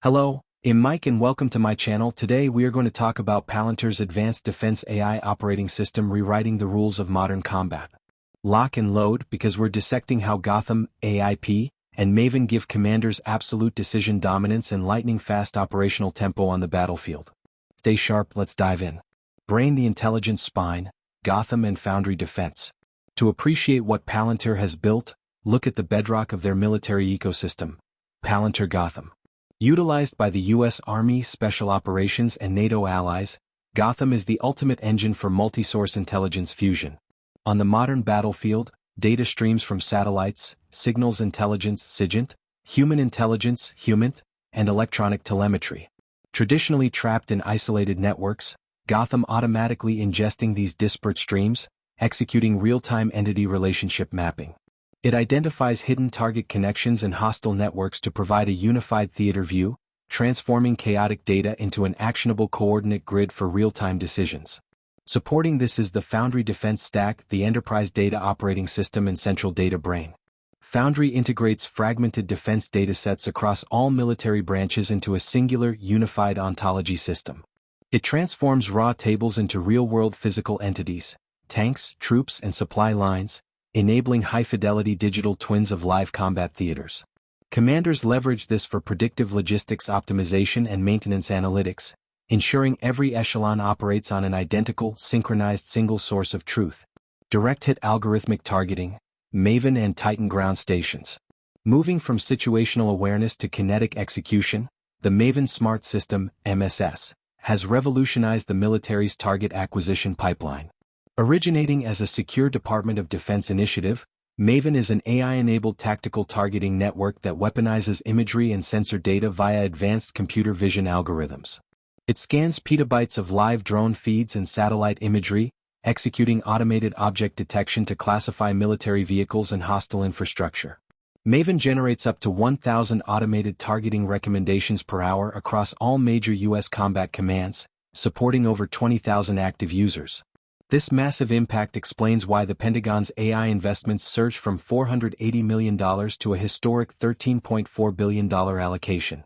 Hello, I'm Mike and welcome to my channel. Today we are going to talk about Palantir's Advanced Defense AI operating system rewriting the rules of modern combat. Lock and load, because we're dissecting how Gotham, AIP, and Maven give commanders absolute decision dominance and lightning-fast operational tempo on the battlefield. Stay sharp, let's dive in. Brain the intelligence spine, Gotham and Foundry Defense. To appreciate what Palantir has built, look at the bedrock of their military ecosystem, Palantir Gotham. Utilized by the U.S. Army, Special Operations and NATO allies, Gotham is the ultimate engine for multi-source intelligence fusion. On the modern battlefield, data streams from satellites, signals intelligence SIGINT, human intelligence HUMINT, and electronic telemetry. Traditionally trapped in isolated networks, Gotham automatically ingesting these disparate streams, executing real-time entity relationship mapping. It identifies hidden target connections and hostile networks to provide a unified theater view, transforming chaotic data into an actionable coordinate grid for real-time decisions. Supporting this is the Foundry Defense Stack, the enterprise data operating system and central data brain. Foundry integrates fragmented defense datasets across all military branches into a singular, unified ontology system. It transforms raw tables into real-world physical entities, tanks, troops, and supply lines, enabling high-fidelity digital twins of live combat theaters. Commanders leverage this for predictive logistics optimization and maintenance analytics, ensuring every echelon operates on an identical, synchronized single source of truth. Direct-hit algorithmic targeting, Maven and Titan ground stations. Moving from situational awareness to kinetic execution, the Maven Smart System, MSS, has revolutionized the military's target acquisition pipeline. Originating as a secure Department of Defense initiative, Maven is an AI-enabled tactical targeting network that weaponizes imagery and sensor data via advanced computer vision algorithms. It scans petabytes of live drone feeds and satellite imagery, executing automated object detection to classify military vehicles and hostile infrastructure. Maven generates up to 1,000 automated targeting recommendations per hour across all major U.S. combat commands, supporting over 20,000 active users. This massive impact explains why the Pentagon's AI investments surged from $480 million to a historic $13.4 billion allocation.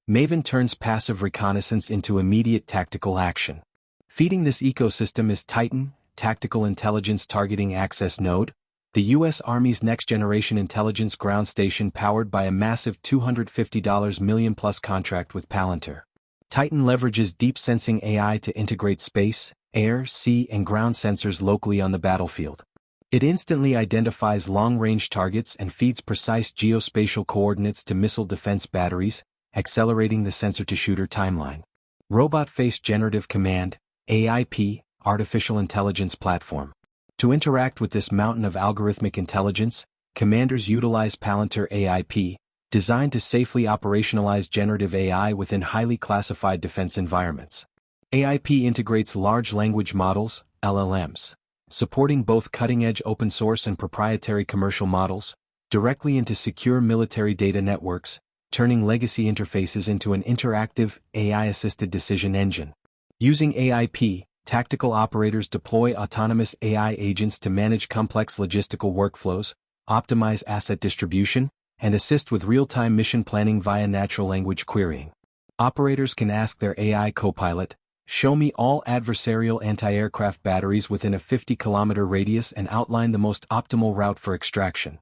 Maven turns passive reconnaissance into immediate tactical action. Feeding this ecosystem is Titan, Tactical Intelligence Targeting Access Node, the U.S. Army's next-generation intelligence ground station powered by a massive $250 million-plus contract with Palantir. Titan leverages deep sensing AI to integrate space, air, sea, and ground sensors locally on the battlefield. It instantly identifies long-range targets and feeds precise geospatial coordinates to missile defense batteries, accelerating the sensor-to-shooter timeline. Robot Face Generative Command, AIP, Artificial Intelligence Platform. To interact with this mountain of algorithmic intelligence, commanders utilize Palantir AIP, designed to safely operationalize generative AI within highly classified defense environments. AIP integrates large language models, LLMs, supporting both cutting-edge open-source and proprietary commercial models, directly into secure military data networks, turning legacy interfaces into an interactive, AI-assisted decision engine. Using AIP, tactical operators deploy autonomous AI agents to manage complex logistical workflows, optimize asset distribution, and assist with real-time mission planning via natural language querying. Operators can ask their AI copilot, "Show me all adversarial anti-aircraft batteries within a 50-kilometer radius and outline the most optimal route for extraction."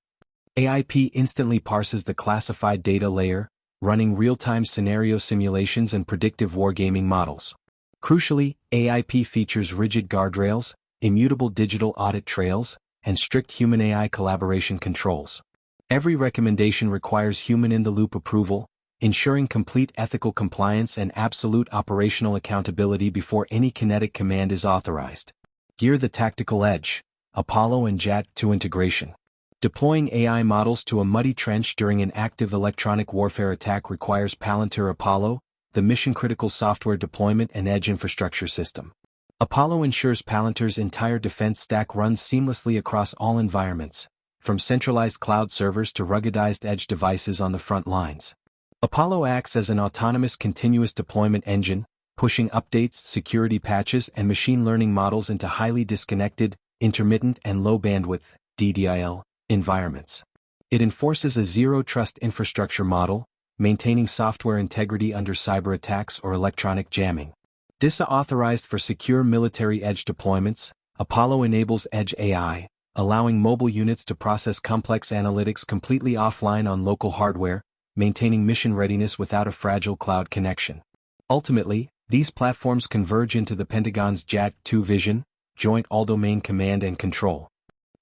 AIP instantly parses the classified data layer, running real-time scenario simulations and predictive wargaming models. Crucially, AIP features rigid guardrails, immutable digital audit trails, and strict human-AI collaboration controls. Every recommendation requires human-in-the-loop approval, ensuring complete ethical compliance and absolute operational accountability before any kinetic command is authorized. Gear the tactical edge, Apollo and JAT-2 integration. Deploying AI models to a muddy trench during an active electronic warfare attack requires Palantir Apollo, the mission-critical software deployment and edge infrastructure system. Apollo ensures Palantir's entire defense stack runs seamlessly across all environments, from centralized cloud servers to ruggedized edge devices on the front lines. Apollo acts as an autonomous continuous deployment engine, pushing updates, security patches, and machine learning models into highly disconnected, intermittent, and low-bandwidth (DDIL) environments. It enforces a zero-trust infrastructure model, maintaining software integrity under cyber attacks or electronic jamming. DISA authorized for secure military edge deployments. Apollo enables Edge AI, allowing mobile units to process complex analytics completely offline on local hardware, maintaining mission readiness without a fragile cloud connection. Ultimately, these platforms converge into the Pentagon's JAT-2 vision, Joint All-Domain Command and Control.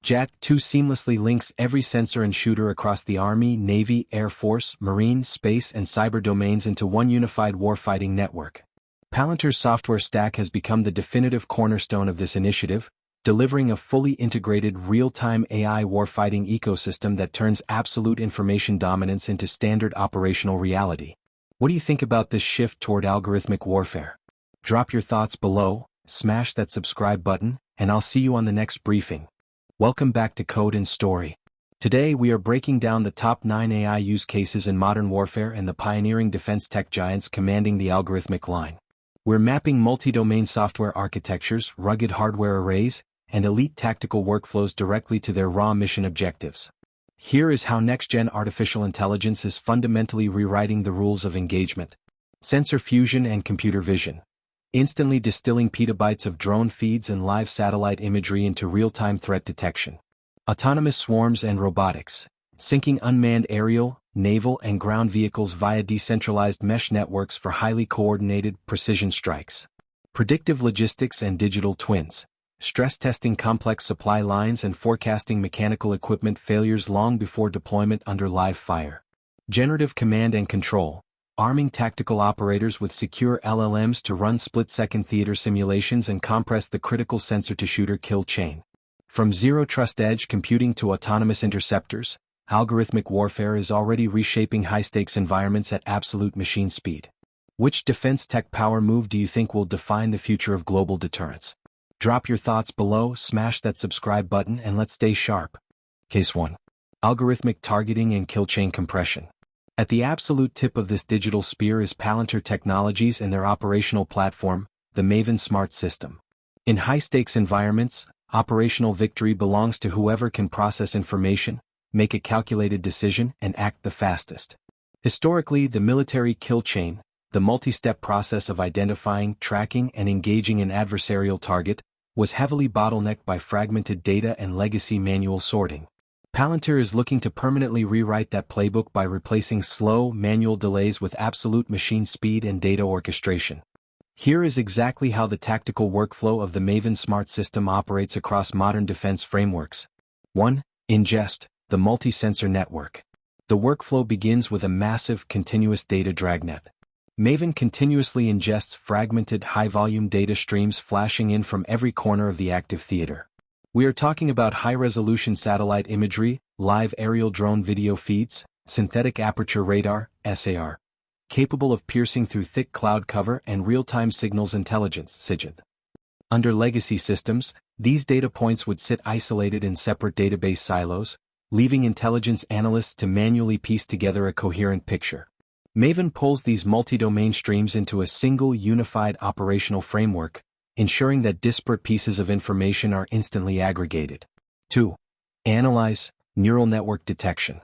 JAT-2 seamlessly links every sensor and shooter across the Army, Navy, Air Force, Marine, Space, and Cyber domains into one unified warfighting network. Palantir's software stack has become the definitive cornerstone of this initiative, delivering a fully integrated real-time AI warfighting ecosystem that turns absolute information dominance into standard operational reality. What do you think about this shift toward algorithmic warfare? Drop your thoughts below, smash that subscribe button, and I'll see you on the next briefing. Welcome back to Code and Story. Today we are breaking down the top 9 AI use cases in modern warfare and the pioneering defense tech giants commanding the algorithmic line. We're mapping multi-domain software architectures, rugged hardware arrays, and elite tactical workflows directly to their raw mission objectives. Here is how next-gen artificial intelligence is fundamentally rewriting the rules of engagement. Sensor fusion and computer vision. Instantly distilling petabytes of drone feeds and live satellite imagery into real-time threat detection. Autonomous swarms and robotics. Syncing unmanned aerial, naval, and ground vehicles via decentralized mesh networks for highly coordinated, precision strikes. Predictive logistics and digital twins. Stress testing complex supply lines and forecasting mechanical equipment failures long before deployment under live fire. Generative command and control. Arming tactical operators with secure LLMs to run split-second theater simulations and compress the critical sensor-to-shooter kill chain. From zero-trust edge computing to autonomous interceptors, algorithmic warfare is already reshaping high-stakes environments at absolute machine speed. Which defense tech power move do you think will define the future of global deterrence? Drop your thoughts below, smash that subscribe button, and let's stay sharp. Case 1. Algorithmic targeting and kill chain compression. At the absolute tip of this digital spear is Palantir Technologies and their operational platform, the Maven Smart System. In high-stakes environments, operational victory belongs to whoever can process information, make a calculated decision, and act the fastest. Historically, the military kill chain, the multi-step process of identifying, tracking, and engaging an adversarial target, was heavily bottlenecked by fragmented data and legacy manual sorting. Palantir is looking to permanently rewrite that playbook by replacing slow, manual delays with absolute machine speed and data orchestration. Here is exactly how the tactical workflow of the Maven Smart System operates across modern defense frameworks. 1. Ingest, the multi-sensor network. The workflow begins with a massive, continuous data dragnet. Maven continuously ingests fragmented, high-volume data streams flashing in from every corner of the active theater. We are talking about high-resolution satellite imagery, live aerial drone video feeds, synthetic aperture radar, SAR, capable of piercing through thick cloud cover and real-time signals intelligence, SIGINT. Under legacy systems, these data points would sit isolated in separate database silos, leaving intelligence analysts to manually piece together a coherent picture. Maven pulls these multi-domain streams into a single unified operational framework, ensuring that disparate pieces of information are instantly aggregated. 2. Analyze, neural network detection.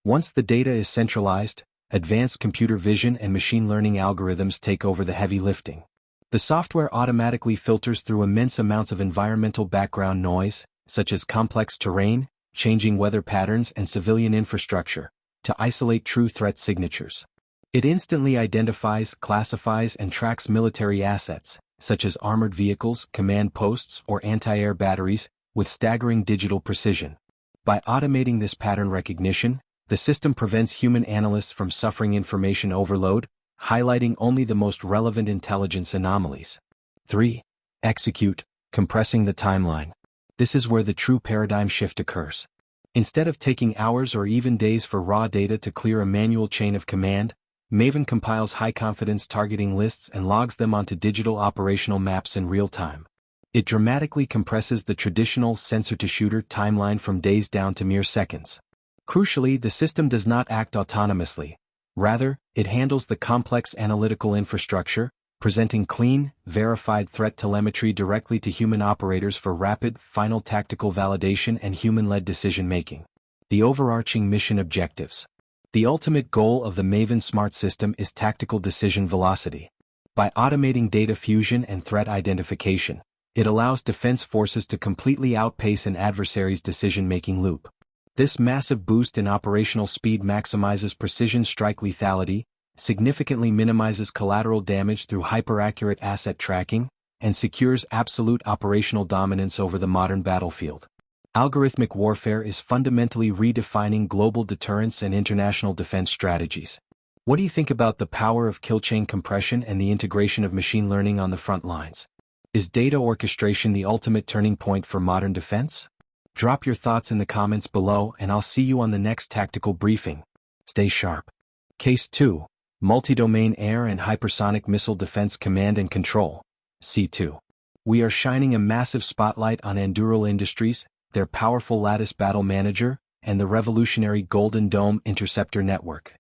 Once the data is centralized, advanced computer vision and machine learning algorithms take over the heavy lifting. The software automatically filters through immense amounts of environmental background noise, such as complex terrain, changing weather patterns, and civilian infrastructure, to isolate true threat signatures. It instantly identifies, classifies, and tracks military assets, such as armored vehicles, command posts, or anti-air batteries, with staggering digital precision. By automating this pattern recognition, the system prevents human analysts from suffering information overload, highlighting only the most relevant intelligence anomalies. 3. Execute, compressing the timeline. This is where the true paradigm shift occurs. Instead of taking hours or even days for raw data to clear a manual chain of command, Maven compiles high-confidence targeting lists and logs them onto digital operational maps in real time. It dramatically compresses the traditional sensor-to-shooter timeline from days down to mere seconds. Crucially, the system does not act autonomously. Rather, it handles the complex analytical infrastructure, presenting clean, verified threat telemetry directly to human operators for rapid, final tactical validation and human-led decision-making. The overarching mission objectives. The ultimate goal of the Maven Smart System is tactical decision velocity. By automating data fusion and threat identification, it allows defense forces to completely outpace an adversary's decision-making loop. This massive boost in operational speed maximizes precision strike lethality, significantly minimizes collateral damage through hyper-accurate asset tracking, and secures absolute operational dominance over the modern battlefield. Algorithmic warfare is fundamentally redefining global deterrence and international defense strategies. What do you think about the power of kill chain compression and the integration of machine learning on the front lines? Is data orchestration the ultimate turning point for modern defense? Drop your thoughts in the comments below and I'll see you on the next tactical briefing. Stay sharp. Case 2. Multi-Domain Air and Hypersonic Missile Defense Command and Control, C2. We are shining a massive spotlight on Anduril Industries, their powerful Lattice Battle Manager, and the revolutionary Golden Dome Interceptor Network.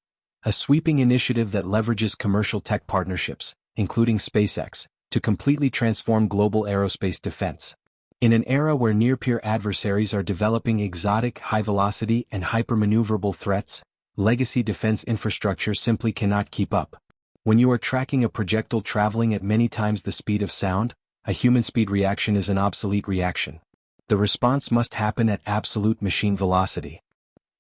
A sweeping initiative that leverages commercial tech partnerships, including SpaceX, to completely transform global aerospace defense. In an era where near-peer adversaries are developing exotic, high-velocity, and hyper-maneuverable threats, legacy defense infrastructure simply cannot keep up. When you are tracking a projectile traveling at many times the speed of sound, a human speed reaction is an obsolete reaction. The response must happen at absolute machine velocity.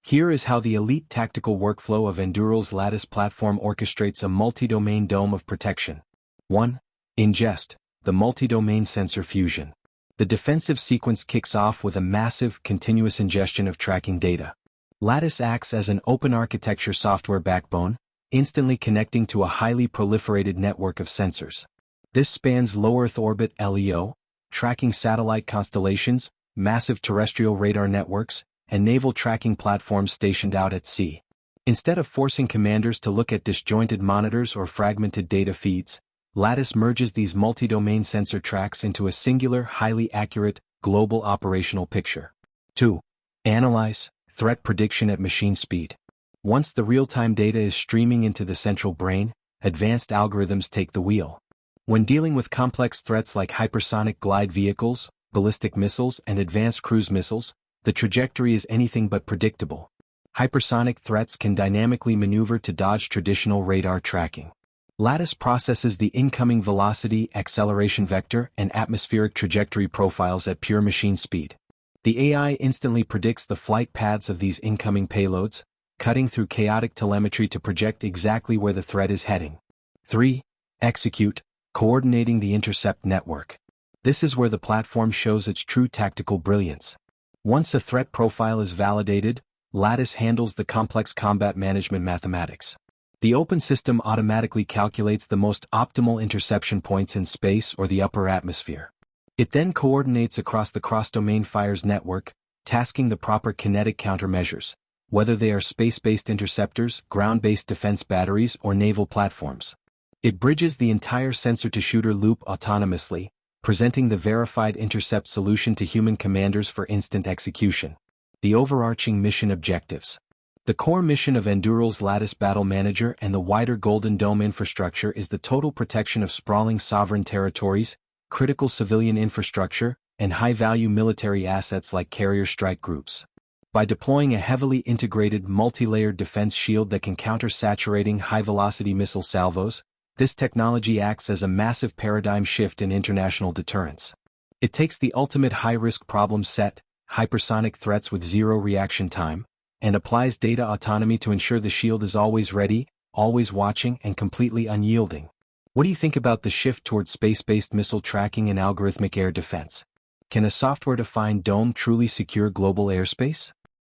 Here is how the elite tactical workflow of Anduril's Lattice platform orchestrates a multi-domain dome of protection. 1. Ingest, the multi-domain sensor fusion. The defensive sequence kicks off with a massive, continuous ingestion of tracking data. Lattice acts as an open architecture software backbone, instantly connecting to a highly proliferated network of sensors. This spans low Earth orbit (LEO), tracking satellite constellations, massive terrestrial radar networks, and naval tracking platforms stationed out at sea. Instead of forcing commanders to look at disjointed monitors or fragmented data feeds, Lattice merges these multi-domain sensor tracks into a singular, highly accurate, global operational picture. 2. Analyze, threat prediction at machine speed. Once the real-time data is streaming into the central brain, advanced algorithms take the wheel. When dealing with complex threats like hypersonic glide vehicles, ballistic missiles, and advanced cruise missiles, the trajectory is anything but predictable. Hypersonic threats can dynamically maneuver to dodge traditional radar tracking. Lattice processes the incoming velocity, acceleration vector, and atmospheric trajectory profiles at pure machine speed. The AI instantly predicts the flight paths of these incoming payloads, cutting through chaotic telemetry to project exactly where the threat is heading. 3. Execute, coordinating the intercept network. This is where the platform shows its true tactical brilliance. Once a threat profile is validated, Lattice handles the complex combat management mathematics. The open system automatically calculates the most optimal interception points in space or the upper atmosphere. It then coordinates across the cross-domain fires network, tasking the proper kinetic countermeasures, whether they are space-based interceptors, ground-based defense batteries, or naval platforms. It bridges the entire sensor-to-shooter loop autonomously, presenting the verified intercept solution to human commanders for instant execution. The overarching mission objectives. The core mission of Anduril's Lattice Battle Manager and the wider Golden Dome infrastructure is the total protection of sprawling sovereign territories, critical civilian infrastructure, and high-value military assets like carrier strike groups. By deploying a heavily integrated multi-layered defense shield that can counter saturating high-velocity missile salvos, this technology acts as a massive paradigm shift in international deterrence. It takes the ultimate high-risk problem set, hypersonic threats with zero reaction time, and applies data autonomy to ensure the shield is always ready, always watching, and completely unyielding. What do you think about the shift towards space-based missile tracking and algorithmic air defense? Can a software-defined dome truly secure global airspace?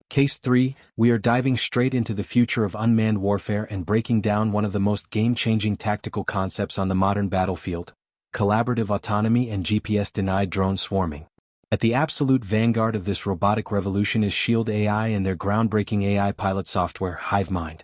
Case 3, we are diving straight into the future of unmanned warfare and breaking down one of the most game-changing tactical concepts on the modern battlefield: collaborative autonomy and GPS-denied drone swarming. At the absolute vanguard of this robotic revolution is Shield AI and their groundbreaking AI pilot software, HiveMind.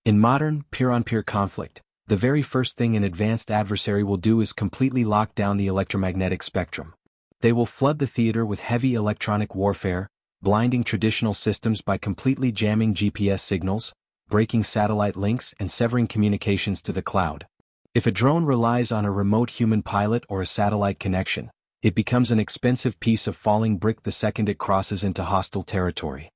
In modern, peer-on-peer conflict, the very first thing an advanced adversary will do is completely lock down the electromagnetic spectrum. They will flood the theater with heavy electronic warfare, blinding traditional systems by completely jamming GPS signals, breaking satellite links, and severing communications to the cloud. If a drone relies on a remote human pilot or a satellite connection, it becomes an expensive piece of falling brick the second it crosses into hostile territory.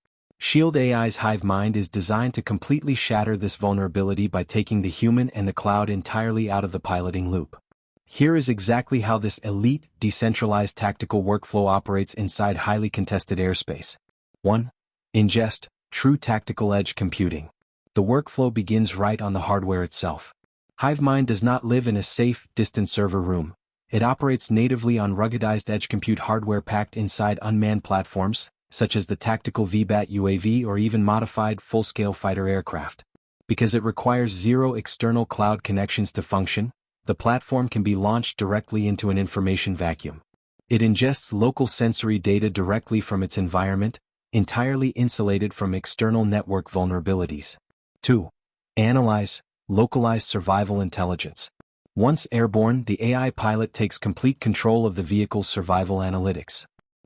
Shield AI's hive mind is designed to completely shatter this vulnerability by taking the human and the cloud entirely out of the piloting loop. Here is exactly how this elite, decentralized tactical workflow operates inside highly contested airspace. 1. Ingest, true tactical edge computing. The workflow begins right on the hardware itself. HiveMind does not live in a safe, distant server room. It operates natively on ruggedized edge compute hardware packed inside unmanned platforms, such as the tactical VBAT UAV or even modified full-scale fighter aircraft. Because it requires zero external cloud connections to function, the platform can be launched directly into an information vacuum. It ingests local sensory data directly from its environment, entirely insulated from external network vulnerabilities. 2. Analyze, localized survival intelligence. Once airborne, the AI pilot takes complete control of the vehicle's survival analytics.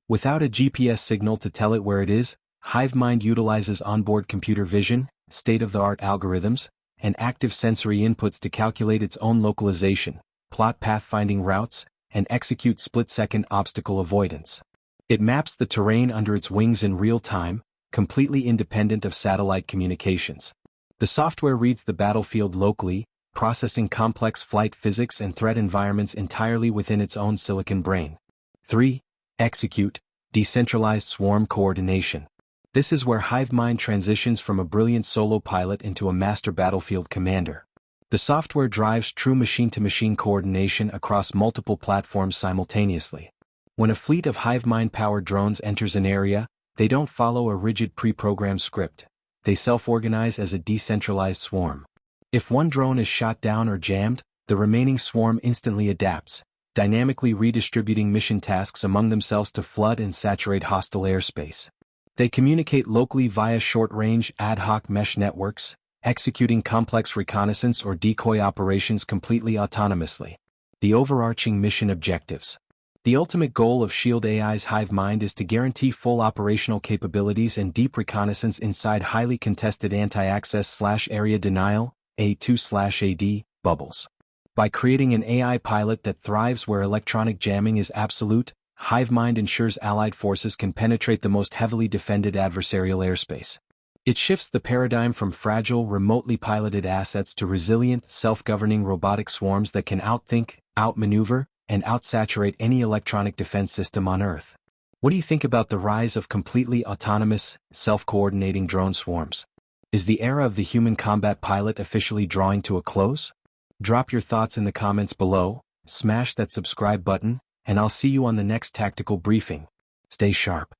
Without a GPS signal to tell it where it is, HiveMind utilizes onboard computer vision, state-of-the-art algorithms, and active sensory inputs to calculate its own localization, plot pathfinding routes, and execute split-second obstacle avoidance. It maps the terrain under its wings in real time, completely independent of satellite communications. The software reads the battlefield locally, processing complex flight physics and threat environments entirely within its own silicon brain. 3. Execute, decentralized swarm coordination. This is where HiveMind transitions from a brilliant solo pilot into a master battlefield commander. The software drives true machine-to-machine coordination across multiple platforms simultaneously. When a fleet of HiveMind-powered drones enters an area, they don't follow a rigid pre-programmed script. They self-organize as a decentralized swarm. If one drone is shot down or jammed, the remaining swarm instantly adapts, dynamically redistributing mission tasks among themselves to flood and saturate hostile airspace. They communicate locally via short-range, ad hoc mesh networks, executing complex reconnaissance or decoy operations completely autonomously. The overarching mission objectives. The ultimate goal of Shield AI's HiveMind is to guarantee full operational capabilities and deep reconnaissance inside highly contested anti-access/area denial, A2/AD, bubbles. By creating an AI pilot that thrives where electronic jamming is absolute, HiveMind ensures allied forces can penetrate the most heavily defended adversarial airspace. It shifts the paradigm from fragile, remotely piloted assets to resilient, self-governing robotic swarms that can outthink, outmaneuver, and outsaturate any electronic defense system on Earth. What do you think about the rise of completely autonomous, self-coordinating drone swarms? Is the era of the human combat pilot officially drawing to a close? Drop your thoughts in the comments below, smash that subscribe button, and I'll see you on the next tactical briefing. Stay sharp.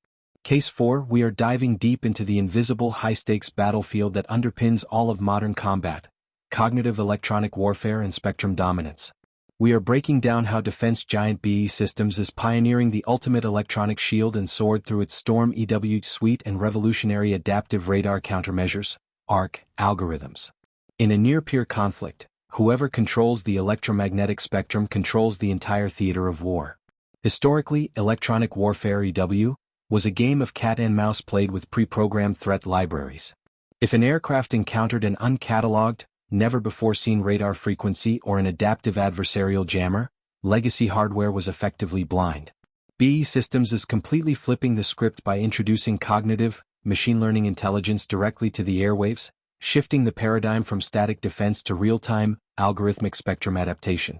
Case 4, we are diving deep into the invisible high-stakes battlefield that underpins all of modern combat: cognitive electronic warfare and spectrum dominance. We are breaking down how defense giant BAE Systems is pioneering the ultimate electronic shield and sword through its Storm EW suite and revolutionary adaptive radar countermeasures, ARC, algorithms. In a near-peer conflict, whoever controls the electromagnetic spectrum controls the entire theater of war. Historically, electronic warfare (EW) was a game of cat and mouse played with pre-programmed threat libraries. If an aircraft encountered an uncatalogued, never-before-seen radar frequency or an adaptive adversarial jammer, legacy hardware was effectively blind. BAE Systems is completely flipping the script by introducing cognitive, machine learning intelligence directly to the airwaves, shifting the paradigm from static defense to real-time, algorithmic spectrum adaptation.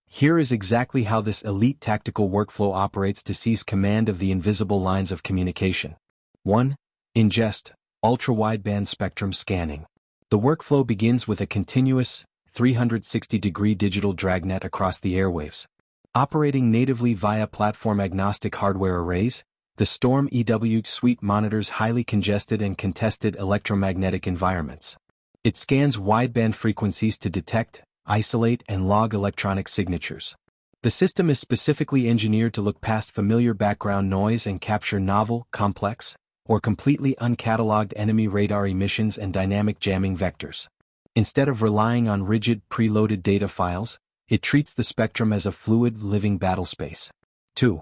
Here is exactly how this elite tactical workflow operates to seize command of the invisible lines of communication. 1. Ingest, ultra-wideband spectrum scanning. The workflow begins with a continuous, 360-degree digital dragnet across the airwaves. Operating natively via platform-agnostic hardware arrays, the Storm EW suite monitors highly congested and contested electromagnetic environments. It scans wideband frequencies to detect, isolate, and log electronic signatures. The system is specifically engineered to look past familiar background noise and capture novel, complex, or completely uncatalogued enemy radar emissions and dynamic jamming vectors. Instead of relying on rigid, preloaded data files, it treats the spectrum as a fluid, living battlespace. 2.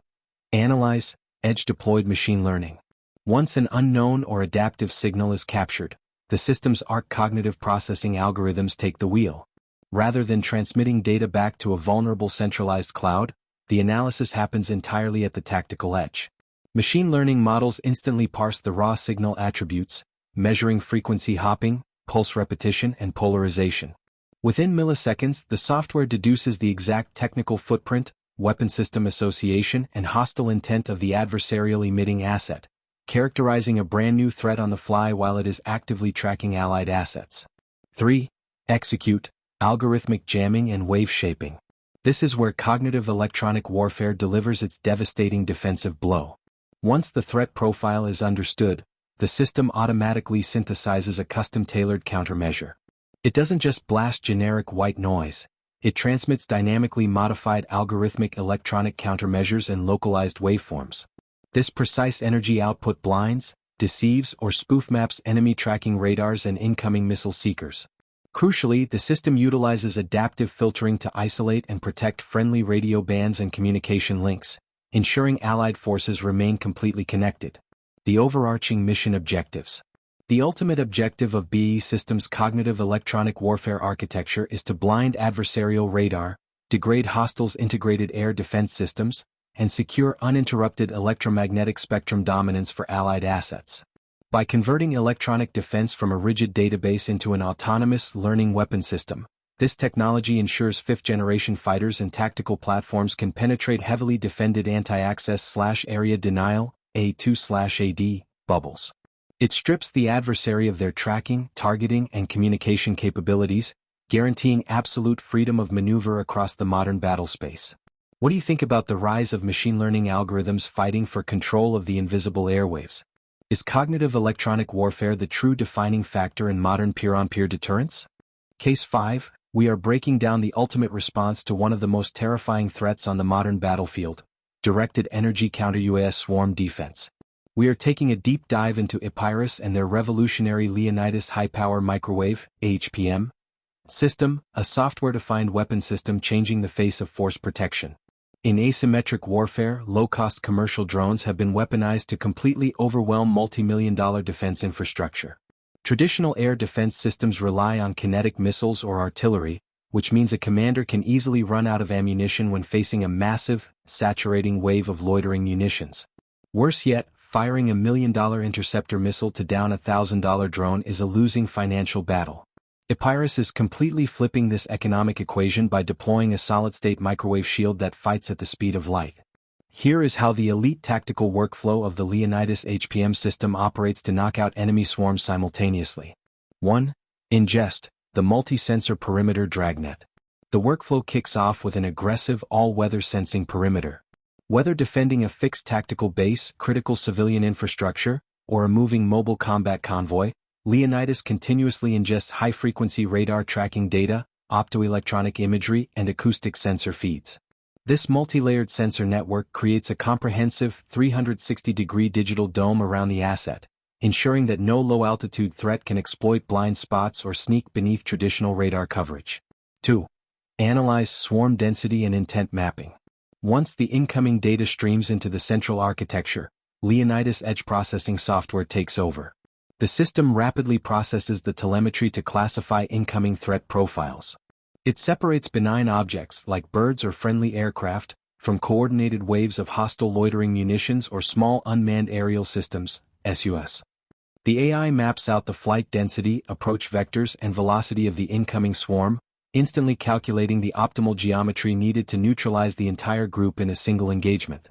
Analyze, edge-deployed machine learning. Once an unknown or adaptive signal is captured, the system's ARC cognitive processing algorithms take the wheel. Rather than transmitting data back to a vulnerable centralized cloud, the analysis happens entirely at the tactical edge. Machine learning models instantly parse the raw signal attributes, measuring frequency hopping, pulse repetition, and polarization. Within milliseconds, the software deduces the exact technical footprint, weapon system association, and hostile intent of the adversarial emitting asset, characterizing a brand new threat on the fly while it is actively tracking allied assets. 3. Execute, algorithmic jamming and wave shaping. This is where cognitive electronic warfare delivers its devastating defensive blow. Once the threat profile is understood, the system automatically synthesizes a custom-tailored countermeasure. It doesn't just blast generic white noise, it transmits dynamically modified algorithmic electronic countermeasures and localized waveforms. This precise energy output blinds, deceives, or spoof maps enemy tracking radars and incoming missile seekers. Crucially, the system utilizes adaptive filtering to isolate and protect friendly radio bands and communication links, ensuring allied forces remain completely connected. The overarching mission objectives. The ultimate objective of BAE Systems' cognitive electronic warfare architecture is to blind adversarial radar, degrade hostiles' integrated air defense systems, and secure uninterrupted electromagnetic spectrum dominance for allied assets. By converting electronic defense from a rigid database into an autonomous, learning weapon system, this technology ensures fifth-generation fighters and tactical platforms can penetrate heavily defended anti-access/area denial, A2/AD, bubbles. It strips the adversary of their tracking, targeting, and communication capabilities, guaranteeing absolute freedom of maneuver across the modern battlespace. What do you think about the rise of machine learning algorithms fighting for control of the invisible airwaves? Is cognitive electronic warfare the true defining factor in modern peer-on-peer deterrence? Case 5, we are breaking down the ultimate response to one of the most terrifying threats on the modern battlefield: directed energy counter-UAS swarm defense. We are taking a deep dive into Epirus and their revolutionary Leonidas high-power microwave (HPM) system, a software-defined weapon system changing the face of force protection. In asymmetric warfare, low-cost commercial drones have been weaponized to completely overwhelm multi-million-dollar defense infrastructure. Traditional air defense systems rely on kinetic missiles or artillery, which means a commander can easily run out of ammunition when facing a massive, saturating wave of loitering munitions. Worse yet, firing a $1 million interceptor missile to down a $1,000 drone is a losing financial battle. Epirus is completely flipping this economic equation by deploying a solid-state microwave shield that fights at the speed of light. Here is how the elite tactical workflow of the Leonidas HPM system operates to knock out enemy swarms simultaneously. 1. Ingest, the multi-sensor perimeter dragnet. The workflow kicks off with an aggressive all-weather sensing perimeter. Whether defending a fixed tactical base, critical civilian infrastructure, or a moving mobile combat convoy, Leonidas continuously ingests high-frequency radar tracking data, optoelectronic imagery, and acoustic sensor feeds. This multi-layered sensor network creates a comprehensive 360-degree digital dome around the asset, ensuring that no low-altitude threat can exploit blind spots or sneak beneath traditional radar coverage. 2. Analyze swarm density and intent mapping. Once the incoming data streams into the central architecture, Leonidas edge processing software takes over. The system rapidly processes the telemetry to classify incoming threat profiles. It separates benign objects like birds or friendly aircraft from coordinated waves of hostile loitering munitions or small unmanned aerial systems, SUS. The AI maps out the flight density, approach vectors, and velocity of the incoming swarm, instantly calculating the optimal geometry needed to neutralize the entire group in a single engagement.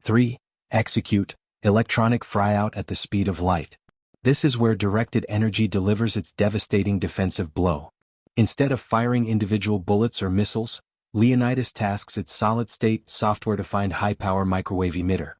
3. Execute, electronic fryout at the speed of light. This is where directed energy delivers its devastating defensive blow. Instead of firing individual bullets or missiles, Leonidas tasks its solid-state, software-defined high-power microwave emitter.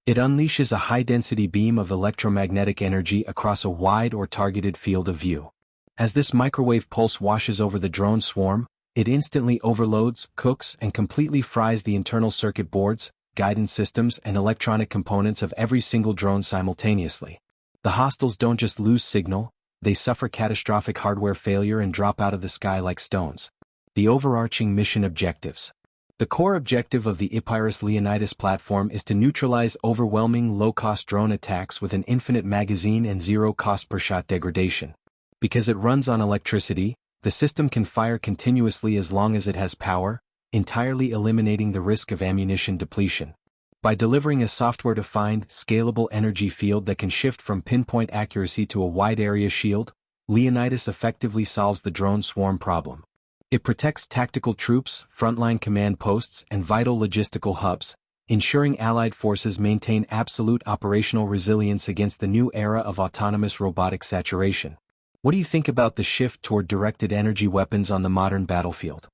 It unleashes a high-density beam of electromagnetic energy across a wide or targeted field of view. As this microwave pulse washes over the drone swarm, it instantly overloads, cooks, and completely fries the internal circuit boards, guidance systems, and electronic components of every single drone simultaneously. The hostiles don't just lose signal, they suffer catastrophic hardware failure and drop out of the sky like stones. The overarching mission objectives. The core objective of the Epirus Leonidas platform is to neutralize overwhelming low-cost drone attacks with an infinite magazine and zero cost per shot degradation. Because it runs on electricity, the system can fire continuously as long as it has power, entirely eliminating the risk of ammunition depletion. By delivering a software-defined, scalable energy field that can shift from pinpoint accuracy to a wide-area shield, Leonidas effectively solves the drone swarm problem. It protects tactical troops, frontline command posts, and vital logistical hubs, ensuring Allied forces maintain absolute operational resilience against the new era of autonomous robotic saturation. What do you think about the shift toward directed energy weapons on the modern battlefield?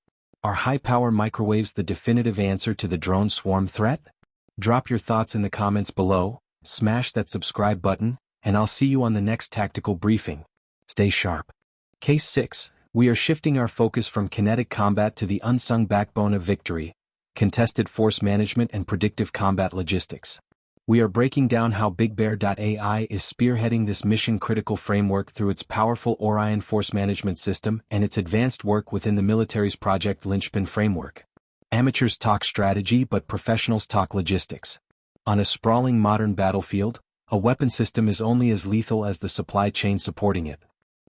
Are high-power microwaves the definitive answer to the drone swarm threat? Drop your thoughts in the comments below, smash that subscribe button, and I'll see you on the next tactical briefing. Stay sharp. Case 6. We are shifting our focus from kinetic combat to the unsung backbone of victory, contested force management and predictive combat logistics. We are breaking down how BigBear.ai is spearheading this mission-critical framework through its powerful Orion force management system and its advanced work within the military's Project Linchpin framework. Amateurs talk strategy but professionals talk logistics. On a sprawling modern battlefield, a weapon system is only as lethal as the supply chain supporting it.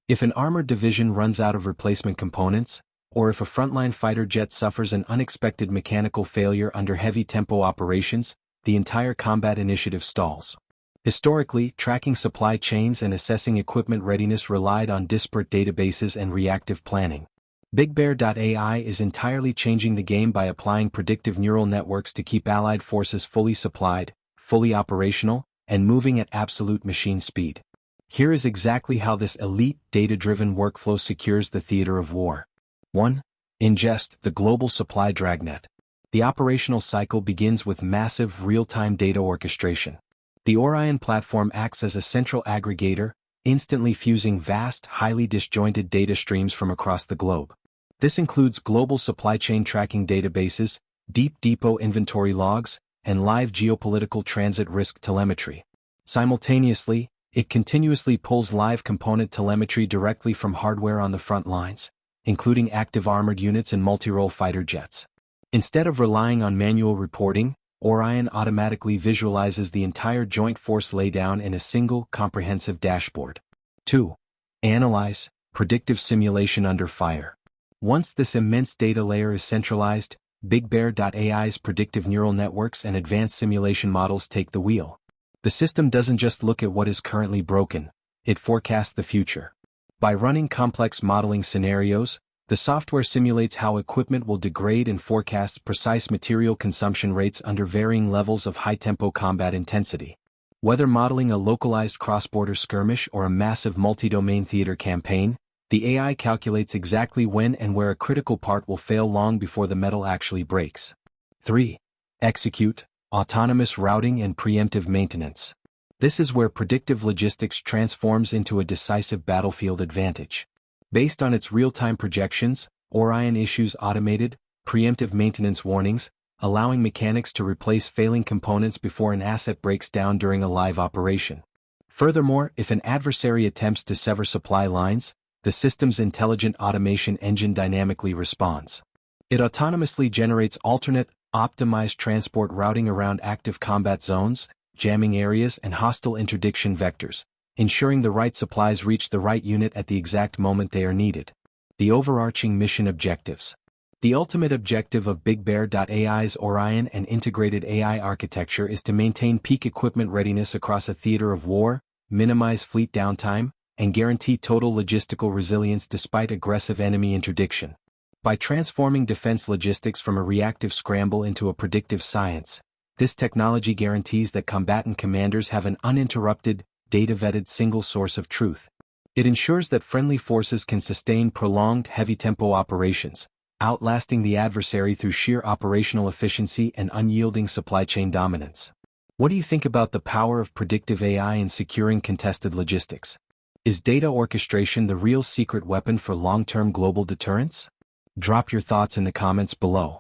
If an armored division runs out of replacement components, or if a frontline fighter jet suffers an unexpected mechanical failure under heavy-tempo operations, the entire combat initiative stalls. Historically, tracking supply chains and assessing equipment readiness relied on disparate databases and reactive planning. BigBear.ai is entirely changing the game by applying predictive neural networks to keep Allied forces fully supplied, fully operational, and moving at absolute machine speed. Here is exactly how this elite, data-driven workflow secures the theater of war. 1. Ingest, the global supply dragnet. The operational cycle begins with massive real-time data orchestration. The Orion platform acts as a central aggregator, instantly fusing vast, highly disjointed data streams from across the globe. This includes global supply chain tracking databases, deep depot inventory logs, and live geopolitical transit risk telemetry. Simultaneously, it continuously pulls live component telemetry directly from hardware on the front lines, including active armored units and multi-role fighter jets. Instead of relying on manual reporting, Orion automatically visualizes the entire joint force laydown in a single, comprehensive dashboard. 2. Analyze, predictive simulation under fire. Once this immense data layer is centralized, BigBear.ai's predictive neural networks and advanced simulation models take the wheel. The system doesn't just look at what is currently broken, it forecasts the future. By running complex modeling scenarios, the software simulates how equipment will degrade and forecasts precise material consumption rates under varying levels of high-tempo combat intensity. Whether modeling a localized cross-border skirmish or a massive multi-domain theater campaign, the AI calculates exactly when and where a critical part will fail long before the metal actually breaks. 3. Execute, autonomous routing and preemptive maintenance. This is where predictive logistics transforms into a decisive battlefield advantage. Based on its real-time projections, Orion issues automated, preemptive maintenance warnings, allowing mechanics to replace failing components before an asset breaks down during a live operation. Furthermore, if an adversary attempts to sever supply lines, the system's intelligent automation engine dynamically responds. It autonomously generates alternate, optimized transport routing around active combat zones, jamming areas, and hostile interdiction vectors, ensuring the right supplies reach the right unit at the exact moment they are needed. The overarching mission objectives. The ultimate objective of BigBear.ai's Orion and integrated AI architecture is to maintain peak equipment readiness across a theater of war, minimize fleet downtime, and guarantee total logistical resilience despite aggressive enemy interdiction. By transforming defense logistics from a reactive scramble into a predictive science, this technology guarantees that combatant commanders have an uninterrupted, data-vetted single source of truth. It ensures that friendly forces can sustain prolonged heavy-tempo operations, outlasting the adversary through sheer operational efficiency and unyielding supply chain dominance. What do you think about the power of predictive AI in securing contested logistics? Is data orchestration the real secret weapon for long-term global deterrence? Drop your thoughts in the comments below.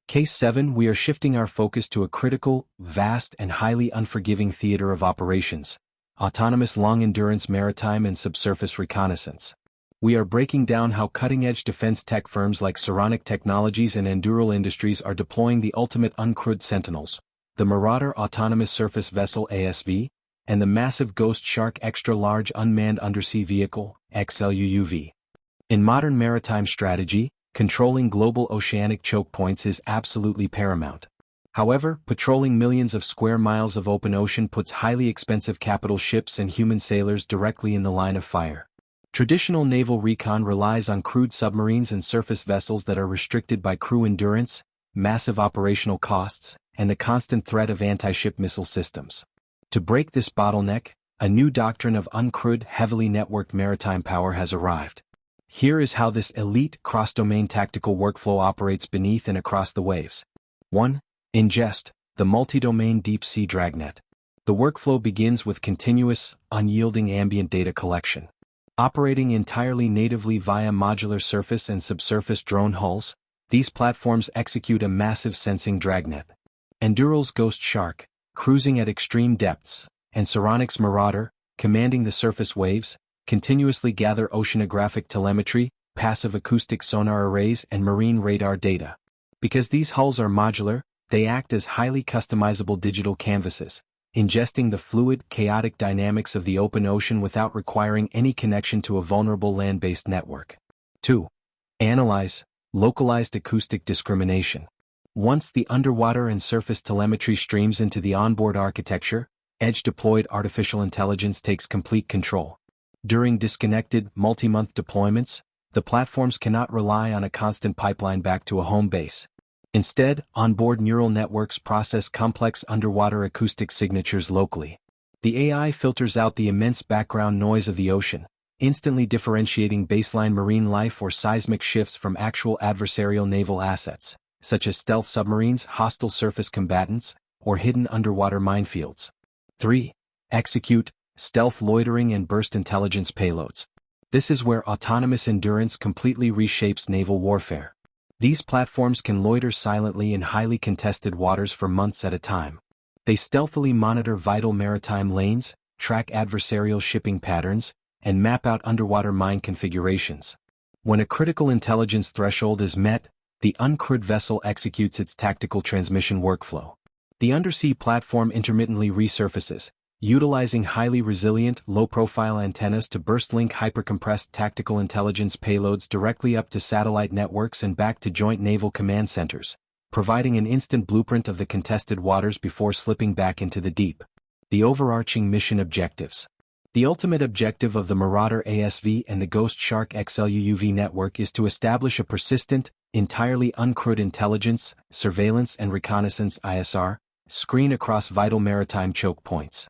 Case 7. We are shifting our focus to a critical, vast, and highly unforgiving theater of operations: autonomous long-endurance maritime and subsurface reconnaissance. We are breaking down how cutting-edge defense tech firms like Saronic Technologies and Anduril Industries are deploying the ultimate uncrewed sentinels, the Marauder Autonomous Surface Vessel ASV, and the massive Ghost Shark Extra-Large Unmanned Undersea Vehicle XLUUV. In modern maritime strategy, controlling global oceanic choke points is absolutely paramount. However, patrolling millions of square miles of open ocean puts highly expensive capital ships and human sailors directly in the line of fire. Traditional naval recon relies on crewed submarines and surface vessels that are restricted by crew endurance, massive operational costs, and the constant threat of anti-ship missile systems. To break this bottleneck, a new doctrine of uncrewed, heavily networked maritime power has arrived. Here is how this elite cross-domain tactical workflow operates beneath and across the waves. 1. Ingest, the multi-domain deep-sea dragnet. The workflow begins with continuous, unyielding ambient data collection. Operating entirely natively via modular surface and subsurface drone hulls, these platforms execute a massive sensing dragnet. Anduril's Ghost Shark, cruising at extreme depths, and Saronic's Marauder, commanding the surface waves, continuously gather oceanographic telemetry, passive acoustic sonar arrays and marine radar data. Because these hulls are modular, they act as highly customizable digital canvases, ingesting the fluid, chaotic dynamics of the open ocean without requiring any connection to a vulnerable land-based network. 2. Analyze, localized acoustic discrimination. Once the underwater and surface telemetry streams into the onboard architecture, edge-deployed artificial intelligence takes complete control. During disconnected, multi-month deployments, the platforms cannot rely on a constant pipeline back to a home base. Instead, onboard neural networks process complex underwater acoustic signatures locally. The AI filters out the immense background noise of the ocean, instantly differentiating baseline marine life or seismic shifts from actual adversarial naval assets, such as stealth submarines, hostile surface combatants, or hidden underwater minefields. 3. Execute, stealth loitering and burst intelligence payloads. This is where autonomous endurance completely reshapes naval warfare. These platforms can loiter silently in highly contested waters for months at a time. They stealthily monitor vital maritime lanes, track adversarial shipping patterns, and map out underwater mine configurations. When a critical intelligence threshold is met, the uncrewed vessel executes its tactical transmission workflow. The undersea platform intermittently resurfaces, utilizing highly resilient, low-profile antennas to burst-link hypercompressed tactical intelligence payloads directly up to satellite networks and back to joint naval command centers, providing an instant blueprint of the contested waters before slipping back into the deep. The overarching mission objectives. The ultimate objective of the Marauder ASV and the Ghost Shark XLUUV network is to establish a persistent, entirely uncrewed intelligence, surveillance and reconnaissance ISR screen across vital maritime choke points.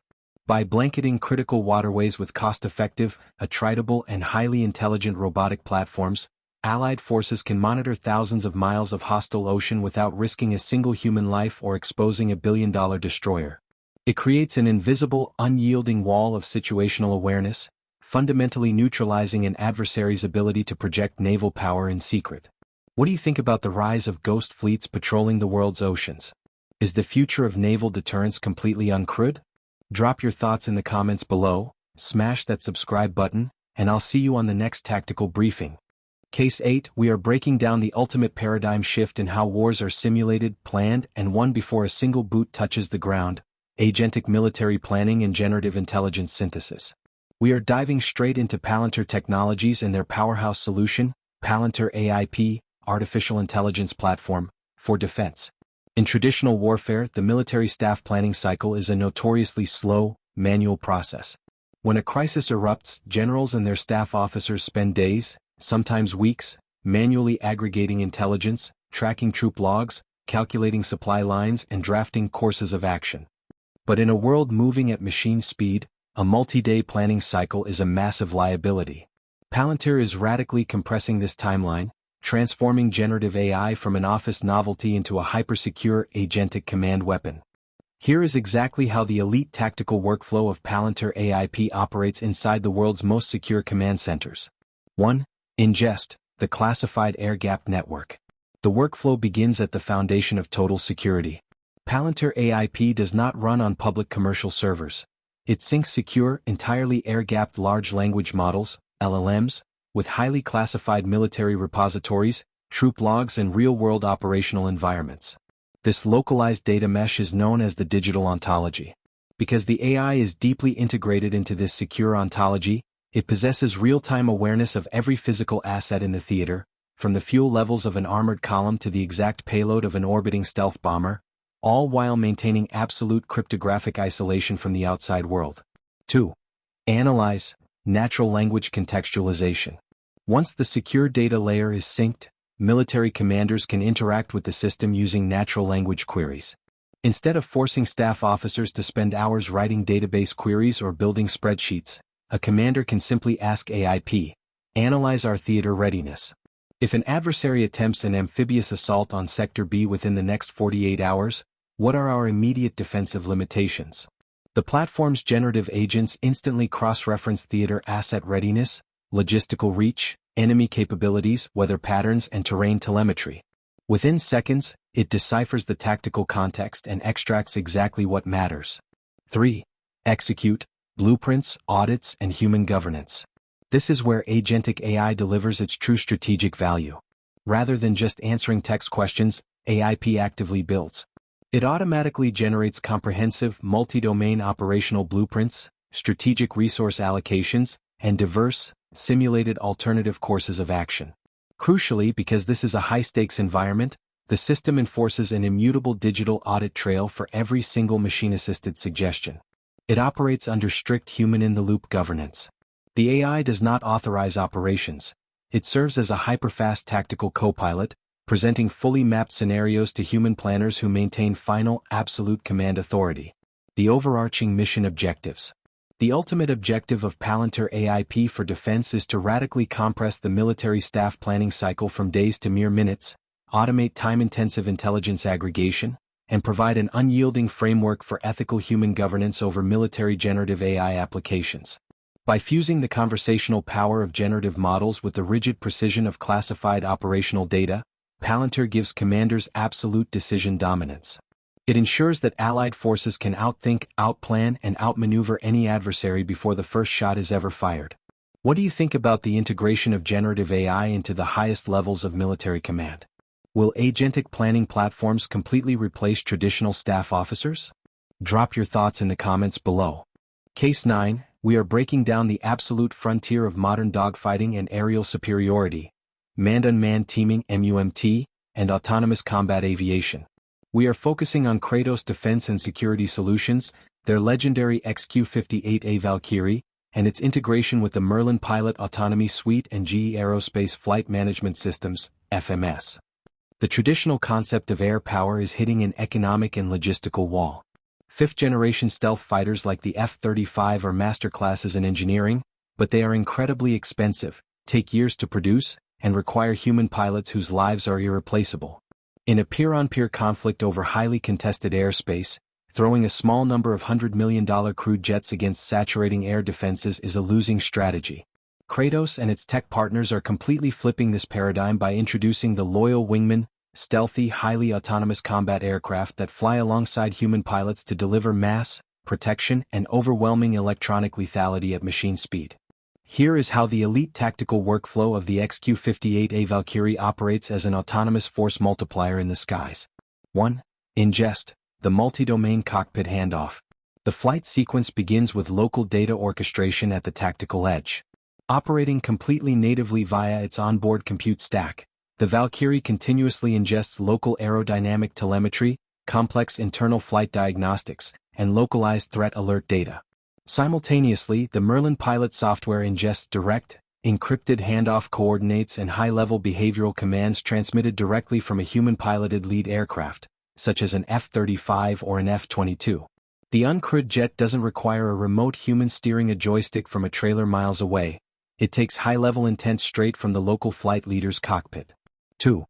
By blanketing critical waterways with cost-effective, attritable and highly intelligent robotic platforms, Allied forces can monitor thousands of miles of hostile ocean without risking a single human life or exposing a billion-dollar destroyer. It creates an invisible, unyielding wall of situational awareness, fundamentally neutralizing an adversary's ability to project naval power in secret. What do you think about the rise of ghost fleets patrolling the world's oceans? Is the future of naval deterrence completely uncrewed? Drop your thoughts in the comments below, smash that subscribe button, and I'll see you on the next tactical briefing. Case 8, we are breaking down the ultimate paradigm shift in how wars are simulated, planned, and won before a single boot touches the ground: agentic military planning and generative intelligence synthesis. We are diving straight into Palantir Technologies and their powerhouse solution, Palantir AIP, Artificial Intelligence Platform, for defense. In traditional warfare, the military staff planning cycle is a notoriously slow, manual process. When a crisis erupts, generals and their staff officers spend days, sometimes weeks, manually aggregating intelligence, tracking troop logs, calculating supply lines, and drafting courses of action. But in a world moving at machine speed, a multi-day planning cycle is a massive liability. Palantir is radically compressing this timeline, transforming generative AI from an office novelty into a hyper-secure, agentic command weapon. Here is exactly how the elite tactical workflow of Palantir AIP operates inside the world's most secure command centers. 1. Ingest, the classified air-gapped network. The workflow begins at the foundation of total security. Palantir AIP does not run on public commercial servers. It syncs secure, entirely air-gapped large language models, LLMs, with highly classified military repositories, troop logs and real-world operational environments. This localized data mesh is known as the digital ontology. Because the AI is deeply integrated into this secure ontology, it possesses real-time awareness of every physical asset in the theater, from the fuel levels of an armored column to the exact payload of an orbiting stealth bomber, all while maintaining absolute cryptographic isolation from the outside world. 2. Analyze, natural language contextualization. Once the secure data layer is synced, military commanders can interact with the system using natural language queries. Instead of forcing staff officers to spend hours writing database queries or building spreadsheets, a commander can simply ask AIP, "Analyze our theater readiness. If an adversary attempts an amphibious assault on Sector B within the next 48 hours, what are our immediate defensive limitations?" The platform's generative agents instantly cross-reference theater asset readiness, logistical reach, enemy capabilities, weather patterns, and terrain telemetry. Within seconds, it deciphers the tactical context and extracts exactly what matters. 3. Execute, blueprints, audits, and human governance. This is where agentic AI delivers its true strategic value. Rather than just answering text questions, AIP actively builds. It automatically generates comprehensive, multi-domain operational blueprints, strategic resource allocations, and diverse, simulated alternative courses of action. Crucially, because this is a high-stakes environment, the system enforces an immutable digital audit trail for every single machine-assisted suggestion. It operates under strict human-in-the-loop governance. The AI does not authorize operations. It serves as a hyper-fast tactical co-pilot, presenting fully mapped scenarios to human planners who maintain final, absolute command authority. The overarching mission objectives. The ultimate objective of Palantir AIP for defense is to radically compress the military staff planning cycle from days to mere minutes, automate time-intensive intelligence aggregation, and provide an unyielding framework for ethical human governance over military generative AI applications. By fusing the conversational power of generative models with the rigid precision of classified operational data, Palantir gives commanders absolute decision dominance. It ensures that allied forces can outthink, outplan, and outmaneuver any adversary before the first shot is ever fired. What do you think about the integration of generative AI into the highest levels of military command? Will agentic planning platforms completely replace traditional staff officers? Drop your thoughts in the comments below. Case 9, we are breaking down the absolute frontier of modern dogfighting and aerial superiority, manned-unmanned teaming (MUMT), and autonomous combat aviation. We are focusing on Kratos Defense and Security Solutions, their legendary XQ-58A Valkyrie, and its integration with the Merlin Pilot Autonomy Suite and GE Aerospace Flight Management Systems, FMS. The traditional concept of air power is hitting an economic and logistical wall. Fifth-generation stealth fighters like the F-35 are masterclasses in engineering, but they are incredibly expensive, take years to produce, and require human pilots whose lives are irreplaceable. In a peer-on-peer conflict over highly contested airspace, throwing a small number of $100 million crewed jets against saturating air defenses is a losing strategy. Kratos and its tech partners are completely flipping this paradigm by introducing the Loyal Wingman, stealthy, highly autonomous combat aircraft that fly alongside human pilots to deliver mass, protection, and overwhelming electronic lethality at machine speed. Here is how the elite tactical workflow of the XQ-58A Valkyrie operates as an autonomous force multiplier in the skies. 1. Ingest, the multi-domain cockpit handoff. The flight sequence begins with local data orchestration at the tactical edge. Operating completely natively via its onboard compute stack, the Valkyrie continuously ingests local aerodynamic telemetry, complex internal flight diagnostics, and localized threat alert data. Simultaneously, the Merlin Pilot software ingests direct, encrypted handoff coordinates and high-level behavioral commands transmitted directly from a human-piloted lead aircraft, such as an F-35 or an F-22. The uncrewed jet doesn't require a remote human steering a joystick from a trailer miles away. It takes high-level intent straight from the local flight leader's cockpit. 2.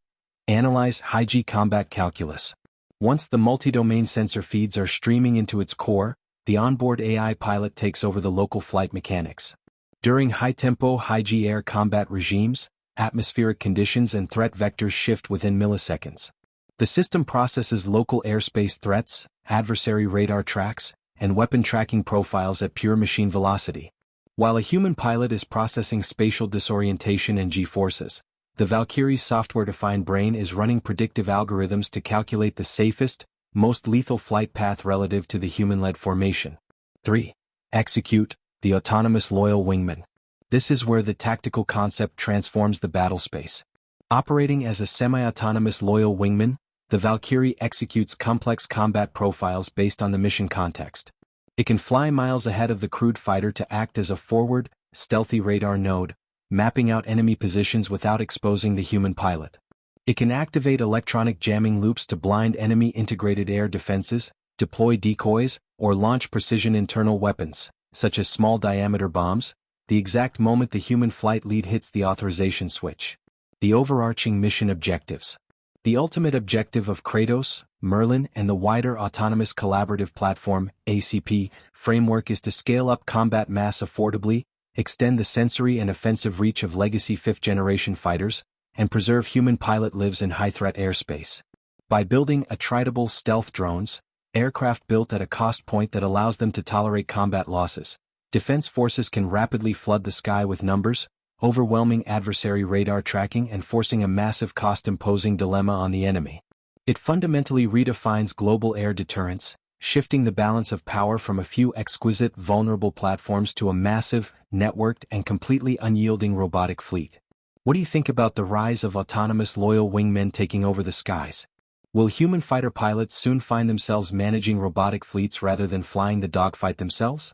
Analyze high-G combat calculus. Once the multi-domain sensor feeds are streaming into its core, the onboard AI pilot takes over the local flight mechanics. During high-tempo, high-G air combat regimes, atmospheric conditions and threat vectors shift within milliseconds. The system processes local airspace threats, adversary radar tracks, and weapon tracking profiles at pure machine velocity. While a human pilot is processing spatial disorientation and G-forces, the Valkyrie's software-defined brain is running predictive algorithms to calculate the safest, most lethal flight path relative to the human-led formation. 3. Execute, the autonomous Loyal Wingman. This is where the tactical concept transforms the battle space. Operating as a semi-autonomous Loyal Wingman, The Valkyrie executes complex combat profiles based on the mission context. It can fly miles ahead of the crewed fighter to act as a forward, stealthy radar node, mapping out enemy positions without exposing the human pilot. It can activate electronic jamming loops to blind enemy integrated air defenses, deploy decoys, or launch precision internal weapons, such as small-diameter bombs, the exact moment the human flight lead hits the authorization switch. The overarching mission objectives. The ultimate objective of Kratos, Merlin, and the wider Autonomous Collaborative Platform (ACP) framework is to scale up combat mass affordably, extend the sensory and offensive reach of legacy 5th-generation fighters, and preserve human pilot lives in high-threat airspace. By building attritable stealth drones, aircraft built at a cost point that allows them to tolerate combat losses, defense forces can rapidly flood the sky with numbers, overwhelming adversary radar tracking and forcing a massive cost-imposing dilemma on the enemy. It fundamentally redefines global air deterrence, shifting the balance of power from a few exquisite, vulnerable platforms to a massive, networked, and completely unyielding robotic fleet. What do you think about the rise of autonomous loyal wingmen taking over the skies? Will human fighter pilots soon find themselves managing robotic fleets rather than flying the dogfight themselves?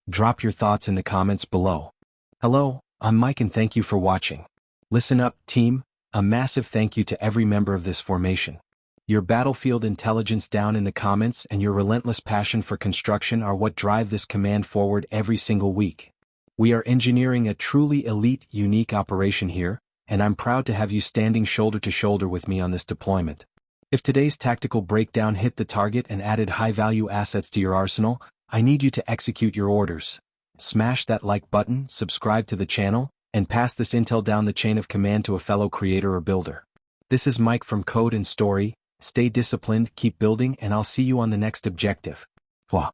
Drop your thoughts in the comments below. Hello, I'm Mike and thank you for watching. Listen up, team, a massive thank you to every member of this formation. Your battlefield intelligence down in the comments and your relentless passion for construction are what drive this command forward every single week. We are engineering a truly elite, unique operation here, and I'm proud to have you standing shoulder to shoulder with me on this deployment. If today's tactical breakdown hit the target and added high-value assets to your arsenal, I need you to execute your orders. Smash that like button, subscribe to the channel, and pass this intel down the chain of command to a fellow creator or builder. This is Mike from Code and Story. Stay disciplined, keep building, and I'll see you on the next objective. Wow.